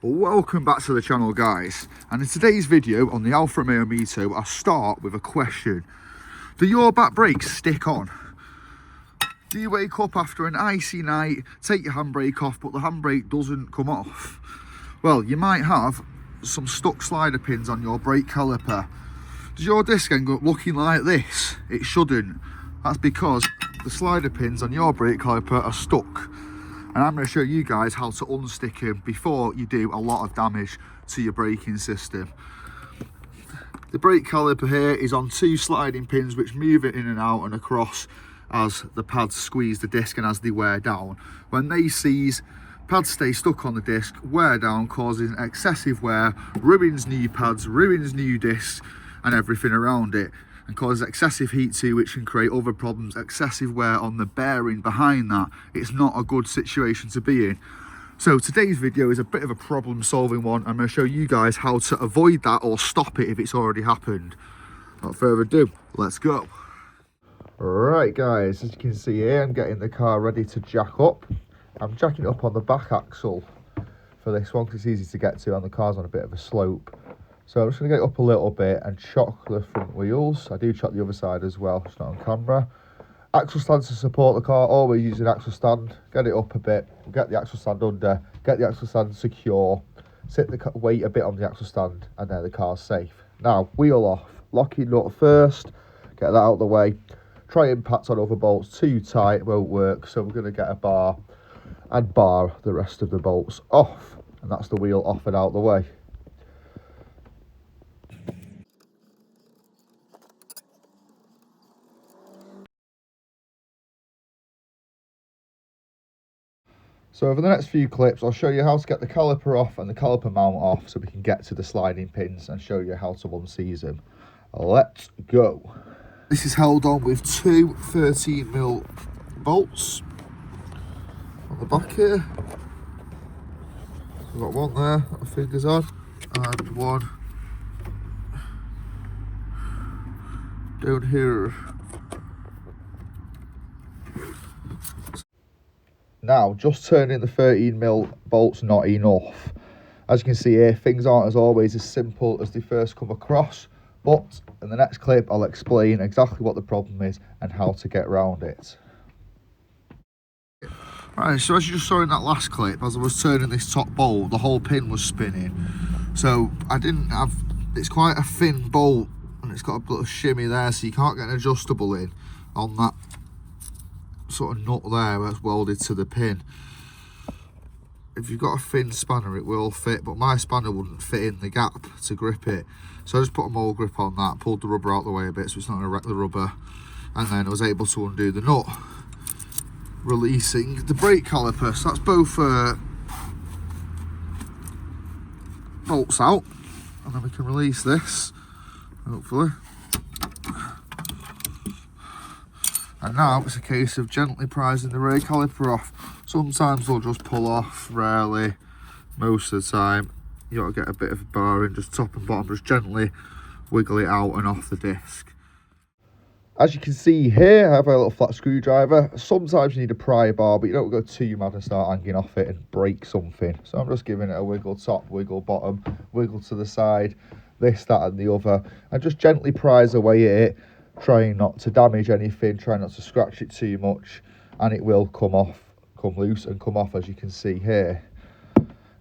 Welcome back to the channel, guys, and in today's video on the Alfa Romeo Mito I start with a question. Do your back brakes stick on? Do you wake up after an icy night, take your handbrake off but the handbrake doesn't come off? Well, you might have some stuck slider pins on your brake caliper. Does your disc end up looking like this? It shouldn't. That's because the slider pins on your brake caliper are stuck. And I'm going to show you guys how to unstick them before you do a lot of damage to your braking system. The brake caliper here is on two sliding pins which move it in and out and across as the pads squeeze the disc and as they wear down. When they seize, pads stay stuck on the disc, wear down, causing excessive wear, ruins new pads, ruins new discs and everything around it, and causes excessive heat too, which can create other problems, excessive wear on the bearing behind that. It's not a good situation to be in. So today's video is a bit of a problem solving one. I'm going to show you guys how to avoid that or stop it if it's already happened. Without further ado, let's go. Right guys, as you can see here, I'm getting the car ready to jack up. I'm jacking it up on the back axle for this one because it's easy to get to and the car's on a bit of a slope. So I'm just going to get it up a little bit and chock the front wheels. I do chock the other side as well, it's not on camera. Axle stand to support the car, always use an axle stand. Get it up a bit, get the axle stand under, get the axle stand secure, sit the weight a bit on the axle stand, and then the car's safe. Now, wheel off, locking nut first, get that out of the way. Try impact on other bolts, too tight, won't work. So we're going to get a bar and bar the rest of the bolts off. And that's the wheel off and out the way. So over the next few clips, I'll show you how to get the caliper off and the caliper mount off so we can get to the sliding pins and show you how to unseize them. Let's go. This is held on with two 13mm bolts on the back here. We've got one there, got the fingers on, and one down here. Now, just turning the 13mm bolts not enough. As you can see here, things aren't as always as simple as they first come across, but in the next clip I'll explain exactly what the problem is and how to get around it. Right, so as you just saw in that last clip, as I was turning this top bolt, the whole pin was spinning. So it's quite a thin bolt and it's got a little shimmy there, so you can't get an adjustable in on that sort of nut there where it's welded to the pin. If you've got a thin spanner it will fit, but my spanner wouldn't fit in the gap to grip it, so I just put a mole grip on that, pulled the rubber out the way a bit so it's not going to wreck the rubber, and then I was able to undo the nut, releasing the brake caliper. So that's both bolts out, and then we can release this hopefully. And now it's a case of gently prising the brake caliper off. Sometimes they'll just pull off, rarely. Most of the time you got to get a bit of a bar in, just top and bottom, just gently wiggle it out and off the disc. As you can see here, I have a little flat screwdriver. Sometimes you need a pry bar, but you don't go too mad and start hanging off it and break something. So I'm just giving it a wiggle top, wiggle bottom, wiggle to the side, this, that and the other, and just gently prise away at it, trying not to damage anything, trying not to scratch it too much, and it will come loose and come off, as you can see here.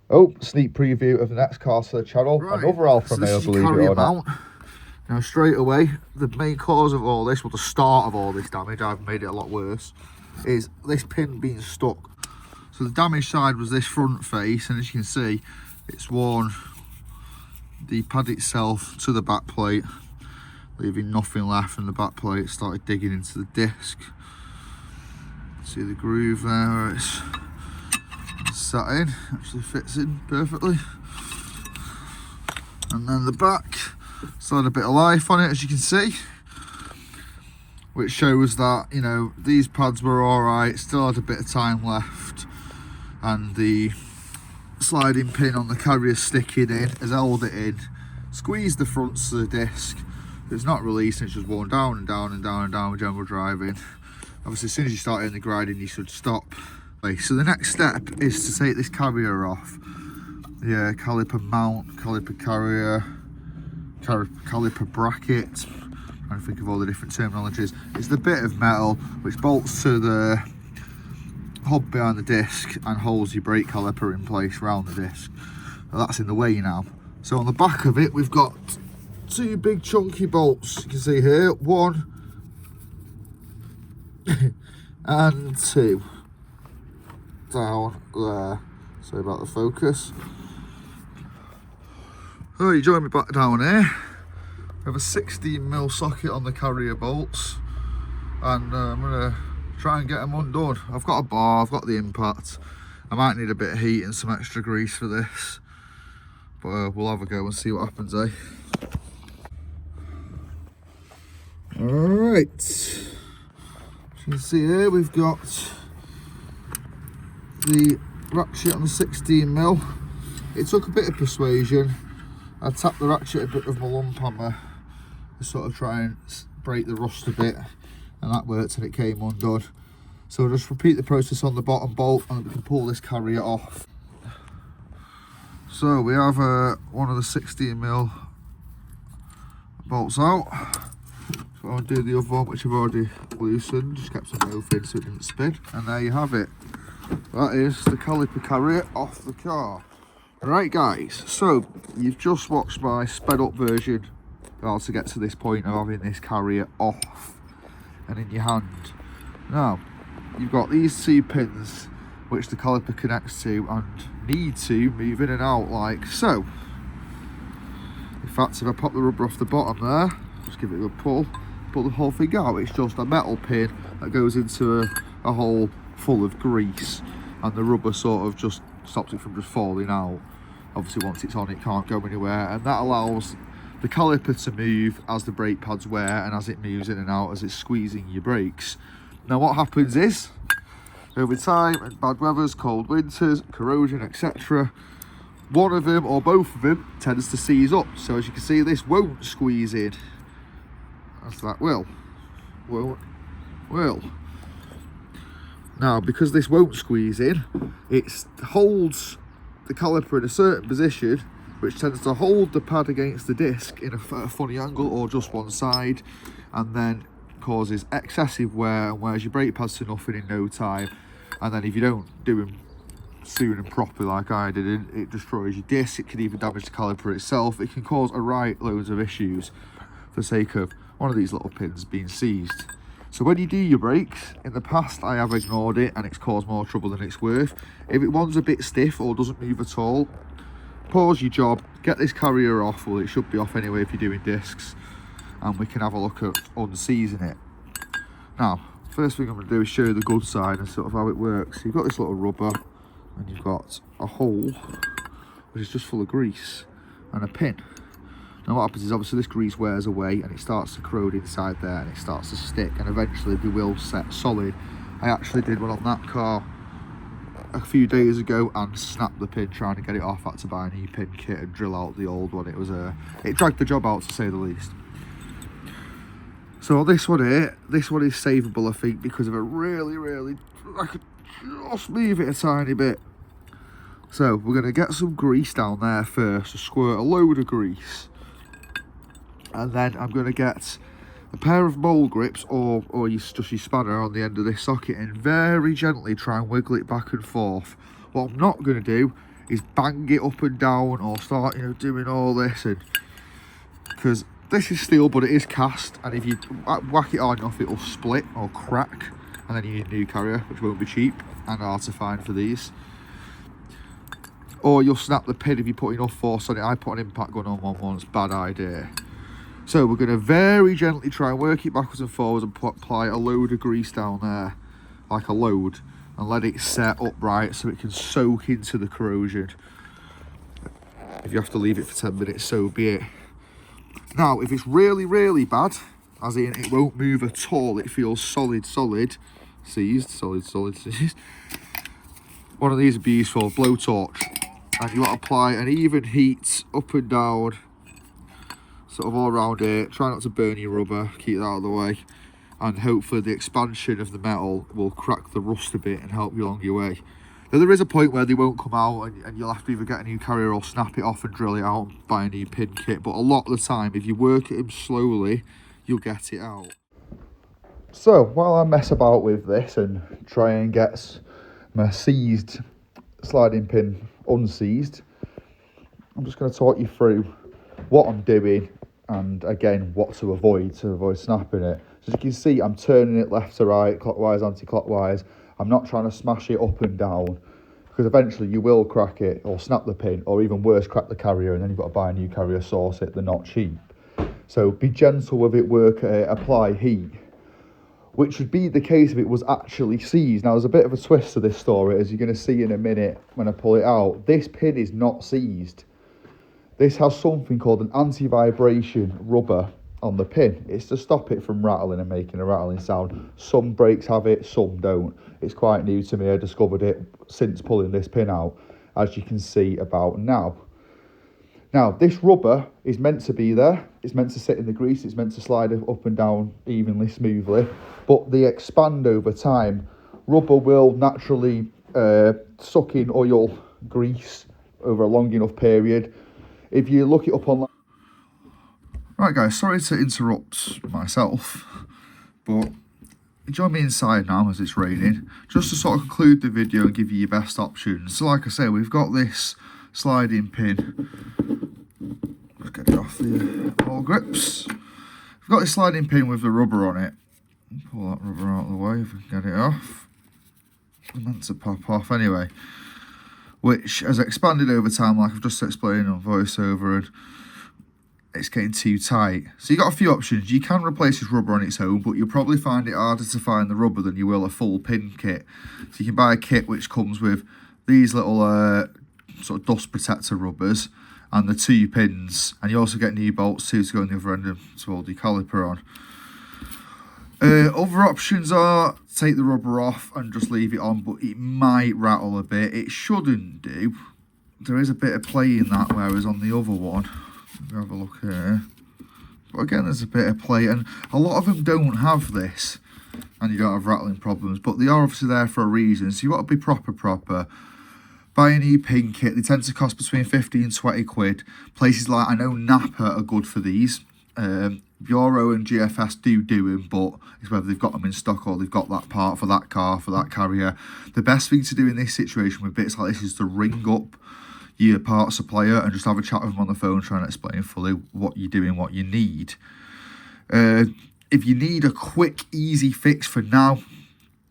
Oh, sneak preview of the next car to the channel. Right. Another Alfa Romeo, believe it or not. Now straight away, the main cause of all this, well the start of all this damage, I've made it a lot worse, is this pin being stuck. So the damaged side was this front face, and as you can see, it's worn the pad itself to the back plate, leaving nothing left, and the back plate started digging into the disc. See the groove there where it's sat in, actually fits in perfectly. And then the back still had a bit of life on it, as you can see, which shows that, you know, these pads were alright, still had a bit of time left, and the sliding pin on the carrier sticking in has held it in, squeezed the fronts of the disc. It's not releasing, it's just worn down and down and down and down with general driving. Obviously as soon as you start hitting the grinding you should stop. Okay, so the next step is to take this carrier off. Yeah, caliper mount, caliper carrier, caliper bracket. I'm trying to think of all the different terminologies. It's the bit of metal which bolts to the hub behind the disc and holds your brake caliper in place around the disc. Well, that's in the way now. So on the back of it, we've got two big chunky bolts. You can see here, one and two down there. Sorry about the focus. So you join me back down here. We have a 16mm socket on the carrier bolts, and I'm gonna try and get them undone. I've got a bar, I've got the impact. I might need a bit of heat and some extra grease for this, but we'll have a go and see what happens, eh? Alright, as you can see here, we've got the ratchet on the 16mm. It took a bit of persuasion. I tapped the ratchet a bit with my lump hammer to sort of try and break the rust a bit, and that worked and it came undone. So we'll just repeat the process on the bottom bolt and we can pull this carrier off. So we have one of the 16mm bolts out. So I'll do the other one, which I've already loosened, just kept some both in so it didn't spin. And there you have it. That is the caliper carrier off the car. Right guys, so you've just watched my sped up version of how to get to this point of having this carrier off and in your hand. Now, you've got these two pins which the caliper connects to and need to move in and out like so. In fact, if I pop the rubber off the bottom there, just give it a pull the whole thing out. It's just a metal pin that goes into a hole full of grease, and the rubber sort of just stops it from just falling out. Obviously once it's on it can't go anywhere, and that allows the caliper to move as the brake pads wear and as it moves in and out as it's squeezing your brakes. Now what happens is, over time and bad weathers, cold winters, corrosion, etc., one of them or both of them tends to seize up. So as you can see, this won't squeeze in, as that will. Now, because this won't squeeze in, it holds the caliper in a certain position, which tends to hold the pad against the disc in a funny angle or just one side, and then causes excessive wear and wears your brake pads to nothing in no time. And then if you don't do them soon and properly like I did, it destroys your disc. It can even damage the caliper itself. It can cause a right loads of issues for the sake of one of these little pins being seized. So when you do your brakes, in the past I have ignored it and it's caused more trouble than it's worth. If one's a bit stiff or doesn't move at all, pause your job, get this carrier off. Well, it should be off anyway if you're doing discs, and we can have a look at unseizing it. Now, first thing I'm going to do is show you the good side and sort of how it works. So you've got this little rubber and you've got a hole which is just full of grease and a pin. Now what happens is obviously this grease wears away and it starts to corrode inside there and it starts to stick, and eventually they will set solid. I actually did one on that car a few days ago and snapped the pin trying to get it off. I had to buy a new pin kit and drill out the old one. It dragged the job out, to say the least. So on this one here, this one is savable I think because of a really, I could just move it a tiny bit. So we're going to get some grease down there first, to squirt a load of grease. And then I'm going to get a pair of mole grips or just your spanner on the end of this socket and very gently try and wiggle it back and forth. What I'm not going to do is bang it up and down or start doing all this, and because this is steel but it is cast, and if you whack it hard enough it'll split or crack, and then you need a new carrier, which won't be cheap and hard to find for these. Or you'll snap the pin if you put enough force on it. I put an impact gun on one once, bad idea. So we're going to very gently try and work it backwards and forwards and apply a load of grease down there, like a load, and let it set upright so it can soak into the corrosion. If you have to leave it for 10 minutes, so be it. Now, if it's really bad, as in it won't move at all, it feels solid seized, one of these would be useful, blowtorch. And you want to apply an even heat up and down, sort of all around it. Try not to burn your rubber, keep that out of the way, and hopefully the expansion of the metal will crack the rust a bit and help you along your way. There is a point where they won't come out and you'll have to either get a new carrier or snap it off and drill it out and buy a new pin kit. But a lot of the time, if you work at them slowly, you'll get it out. So while I mess about with this and try and get my seized sliding pin unseized, I'm just going to talk you through what I'm doing and again what to avoid snapping it. So as you can see, I'm turning it left to right, clockwise, anti-clockwise. I'm not trying to smash it up and down, because eventually you will crack it or snap the pin, or even worse, crack the carrier, and then you've got to buy a new carrier, source it. They're not cheap. So be gentle with it, work at it, apply heat, which would be the case if it was actually seized. Now there's a bit of a twist to this story, as you're going to see in a minute when I pull it out. This pin is not seized. This has something called an anti-vibration rubber on the pin. It's to stop it from rattling and making a rattling sound. Some brakes have it, some don't. It's quite new to me. I discovered it since pulling this pin out, as you can see about now. Now, this rubber is meant to be there. It's meant to sit in the grease. It's meant to slide up and down evenly, smoothly, but they expand over time. Rubber will naturally suck in oil, grease over a long enough period. If you look it up online. Right guys, sorry to interrupt myself, but join me inside now as it's raining, just to sort of conclude the video and give you your best options. So like I say, we've got this sliding pin. Let's get it off the ball grips. We've got this sliding pin with the rubber on it. Pull that rubber out of the way if we can get it off. It's meant to pop off anyway, which has expanded over time, like I've just explained on voiceover, and it's getting too tight. So you've got a few options. You can replace this rubber on its own, but you'll probably find it harder to find the rubber than you will a full pin kit. So you can buy a kit which comes with these little sort of dust protector rubbers and the 2 pins, and you also get new bolts too to go on the other end and to hold your caliper on. Other options are take the rubber off and just leave it on, but it might rattle a bit. It shouldn't do. There is a bit of play in that, whereas on the other one, have a look here. But again, there's a bit of play, and a lot of them don't have this, and you don't have rattling problems, but they are obviously there for a reason. So you've got to be proper. Buy a new pin kit. They tend to cost between 50 and 20 quid. Places like, I know Napa are good for these. Bureau and GFS do them, but it's whether they've got them in stock or they've got that part for that car, for that carrier. The best thing to do in this situation with bits like this is to ring up your part supplier and just have a chat with them on the phone, trying to explain fully what you're doing, what you need. If you need a quick, easy fix for now,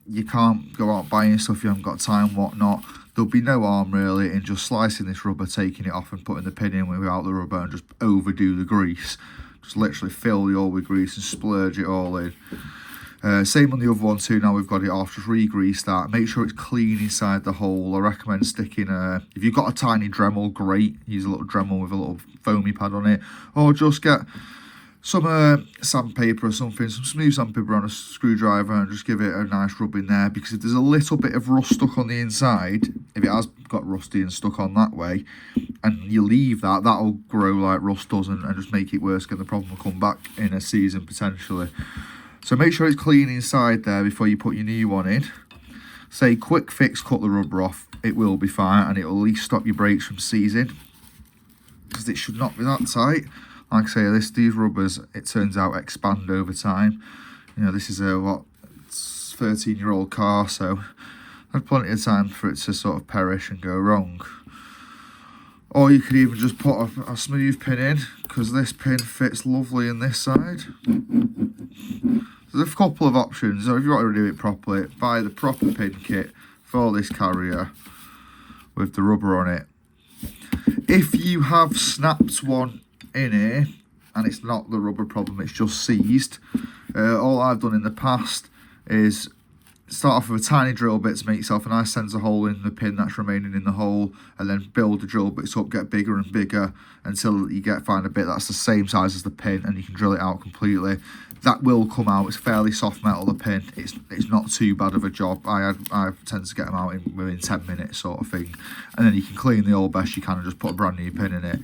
you can't go out buying stuff, you haven't got time, whatnot. There'll be no harm really in just slicing this rubber, taking it off and putting the pin in without the rubber, and just overdo the grease. Just literally fill the oil with grease and splurge it all in. Same on the other one too. Now we've got it off, just re-grease that. Make sure it's clean inside the hole. I recommend sticking if you've got a tiny Dremel, great. Use a little Dremel with a little foamy pad on it, or just get some sandpaper or something, some smooth sandpaper on a screwdriver, and just give it a nice rub in there, because if there's a little bit of rust stuck on the inside, if it has got rusty and stuck on that way, and you leave that, that'll grow like rust does and just make it worse, and the problem will come back in a season potentially. So make sure it's clean inside there before you put your new one in. Say quick fix, cut the rubber off, it will be fine, and it will at least stop your brakes from seizing, because it should not be that tight. Like I say, these rubbers, it turns out, expand over time. You know, this is a 13-year-old car, so I had plenty of time for it to sort of perish and go wrong. Or you could even just put a smooth pin in, because this pin fits lovely in this side. There's a couple of options. So if you want to do it properly, buy the proper pin kit for this carrier with the rubber on it. If you have snapped one in here and it's not the rubber problem, it's just seized, all I've done in the past is start off with a tiny drill bit to make yourself a nice sensor hole in the pin that's remaining in the hole, and then build the drill bits up, get bigger and bigger until you find a bit that's the same size as the pin, and you can drill it out completely. That will come out. It's fairly soft metal, the pin. It's not too bad of a job. I tend to get them out within 10 minutes sort of thing, and then you can clean the oil best you can and just put a brand new pin in it.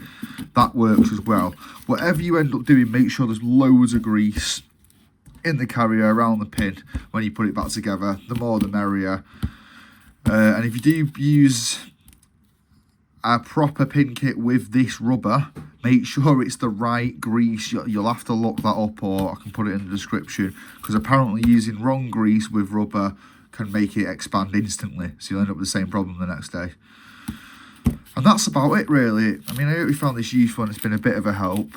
That works as well. Whatever you end up doing, make sure there's loads of grease in the carrier around the pin when you put it back together. The more the merrier. And if you do use a proper pin kit with this rubber, make sure it's the right grease. You'll have to look that up, or I can put it in the description, because apparently using wrong grease with rubber can make it expand instantly, so you'll end up with the same problem the next day. And that's about it, really. I mean, I hope you found this useful and it's been a bit of a help.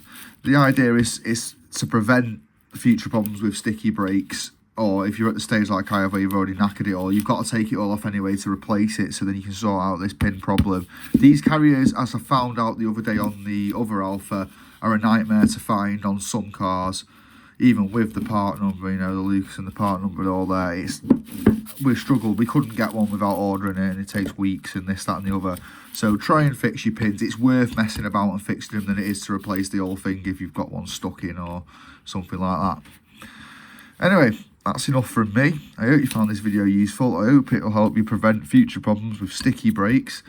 The idea is to prevent future problems with sticky brakes, or if you're at the stage like I have where you've already knackered it all, you've got to take it all off anyway to replace it, so then you can sort out this pin problem. These carriers, as I found out the other day on the other Alfa, are a nightmare to find on some cars, even with the part number, you know, the Lucas and the part number and all there. We struggled. We couldn't get one without ordering it, and it takes weeks and this, that and the other. So try and fix your pins. It's worth messing about and fixing them than it is to replace the whole thing if you've got one stuck in or something like that. Anyway, that's enough from me. I hope you found this video useful. I hope it will help you prevent future problems with sticky brakes.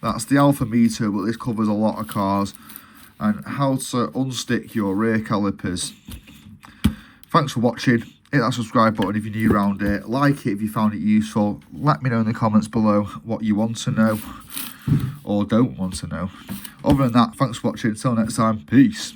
That's the Alfa Mito, but this covers a lot of cars, and how to unstick your rear calipers. Thanks for watching. Hit that subscribe button if you're new around here. Like it if you found it useful. Let me know in the comments below what you want to know or don't want to know. Other than that, thanks for watching. Until next time, peace.